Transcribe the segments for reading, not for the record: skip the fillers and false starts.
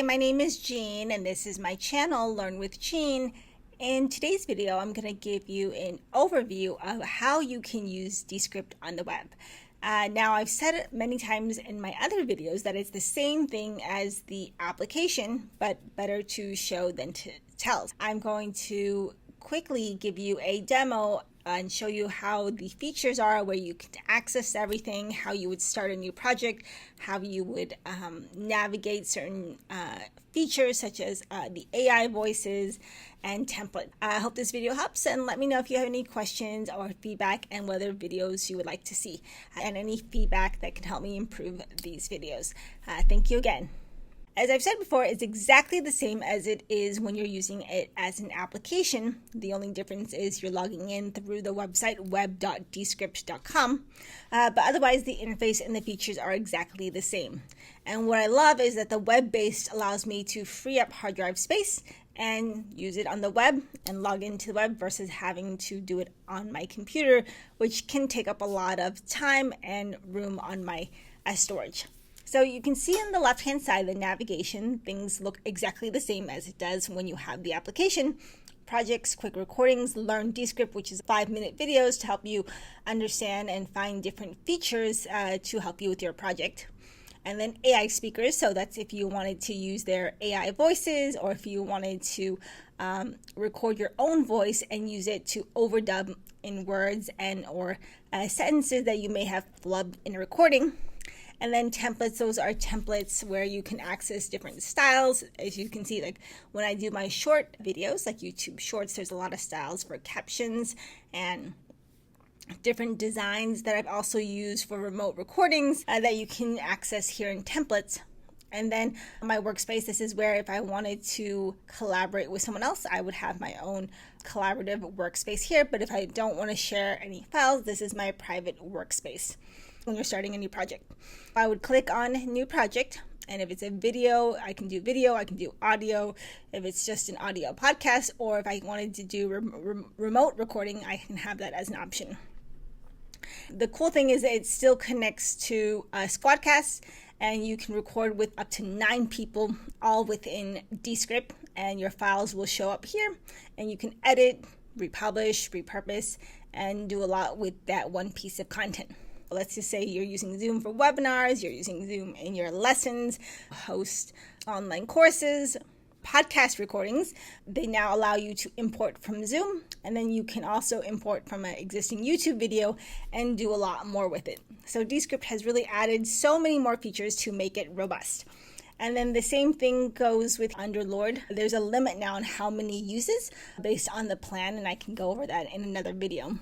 my name is Jean and this is my channel, Learn with Jean. In today's video, I'm going to give you an overview of how you can use Descript on the web. Now, I've said it many times in my other videos that it's the same thing as the application, but better to show than to tell. I'm going to quickly give you a demo and show you how the features are, where you can access everything, how you would start a new project, how you would navigate certain features such as the AI voices and template. I hope this video helps, and let me know if you have any questions or feedback and what other videos you would like to see and any feedback that can help me improve these videos. Thank you again. As I've said before, it's exactly the same as it is when you're using it as an application. The only difference is you're logging in through the website web.descript.com, but otherwise the interface and the features are exactly the same. And what I love is that the web-based allows me to free up hard drive space and use it on the web and log into the web versus having to do it on my computer, which can take up a lot of time and room on my storage. So you can see on the left-hand side, the navigation, things look exactly the same as it does when you have the application. Projects, quick recordings, Learn Descript, which is 5-minute videos to help you understand and find different features to help you with your project. And then AI speakers, so that's if you wanted to use their AI voices or if you wanted to record your own voice and use it to overdub in words and or sentences that you may have flubbed in a recording. And then templates, those are templates where you can access different styles. As you can see, like when I do my short videos, like YouTube Shorts, there's a lot of styles for captions and different designs that I've also used for remote recordings that you can access here in templates. And then my workspace, this is where if I wanted to collaborate with someone else, I would have my own collaborative workspace here. But if I don't want to share any files, this is my private workspace when you're starting a new project. I would click on New Project, and if it's a video, I can do audio. If it's just an audio podcast, or if I wanted to do remote recording, I can have that as an option. The cool thing is that it still connects to Squadcast, and you can record with up to 9 people, all within Descript, and your files will show up here, and you can edit, republish, repurpose, and do a lot with that one piece of content. Let's just say you're using Zoom for webinars, you're using Zoom in your lessons, host online courses, podcast recordings. They now allow you to import from Zoom, and then you can also import from an existing YouTube video and do a lot more with it. So Descript has really added so many more features to make it robust. And then the same thing goes with Underlord. There's a limit now on how many uses based on the plan, and I can go over that in another video.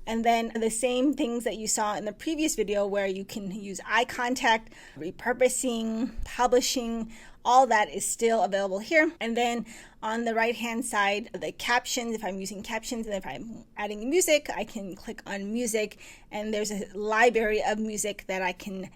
And then the same things that you saw in the previous video where you can use eye contact, repurposing, publishing, all that is still available here. And then on the right-hand side, the captions, if I'm using captions and if I'm adding music, I can click on music, and there's a library of music that I can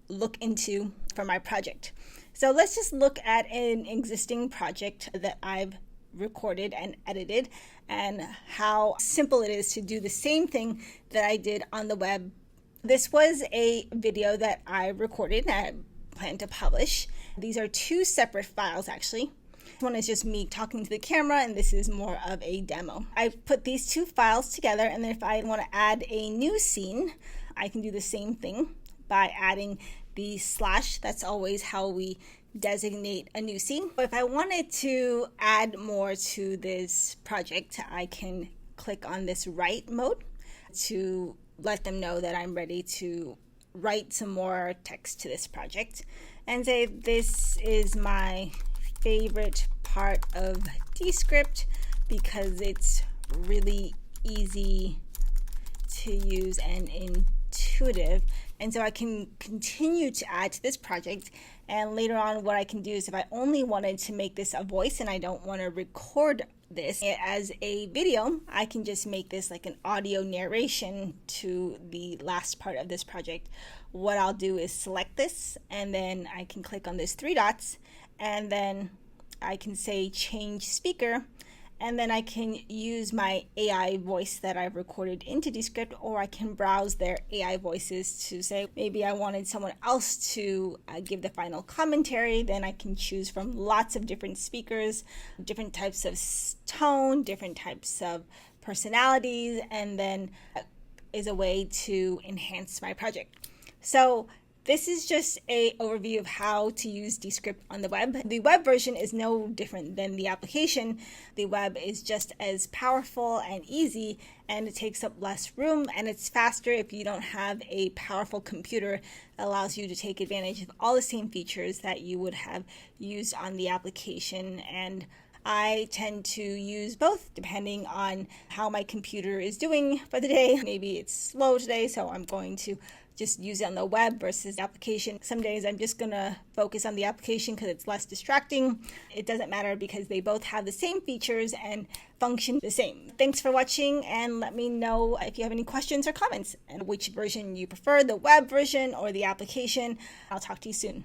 look into for my project. So let's just look at an existing project that I've recorded and edited, and how simple it is to do the same thing that I did on the web. This was a video that I recorded and I plan to publish. These are 2 separate files actually. One is just me talking to the camera, and this is more of a demo. I put these 2 files together, and then if I want to add a new scene, I can do the same thing by adding the slash. That's always how we designate a new scene. But if I wanted to add more to this project, I can click on this write mode to let them know that I'm ready to write some more text to this project and say this is my favorite part of Descript because it's really easy to use and intuitive. And so I can continue to add to this project, and later on what I can do is if I only wanted to make this a voice and I don't want to record this as a video, I can just make this like an audio narration to the last part of this project. What I'll do is select this, and then I can click on this 3 dots, and then I can say change speaker, and then I can use my AI voice that I've recorded into Descript, or I can browse their AI voices to say maybe I wanted someone else to give the final commentary. Then I can choose from lots of different speakers, different types of tone, different types of personalities, and then is a way to enhance my project. So this is just an overview of how to use Descript on the web. The web version is no different than the application. The web is just as powerful and easy, and it takes up less room, and it's faster if you don't have a powerful computer. It allows you to take advantage of all the same features that you would have used on the application. And I tend to use both depending on how my computer is doing for the day. Maybe it's slow today, so I'm going to just use it on the web versus the application. Some days I'm just going to focus on the application because it's less distracting. It doesn't matter because they both have the same features and function the same. Thanks for watching, and let me know if you have any questions or comments and which version you prefer, the web version or the application. I'll talk to you soon.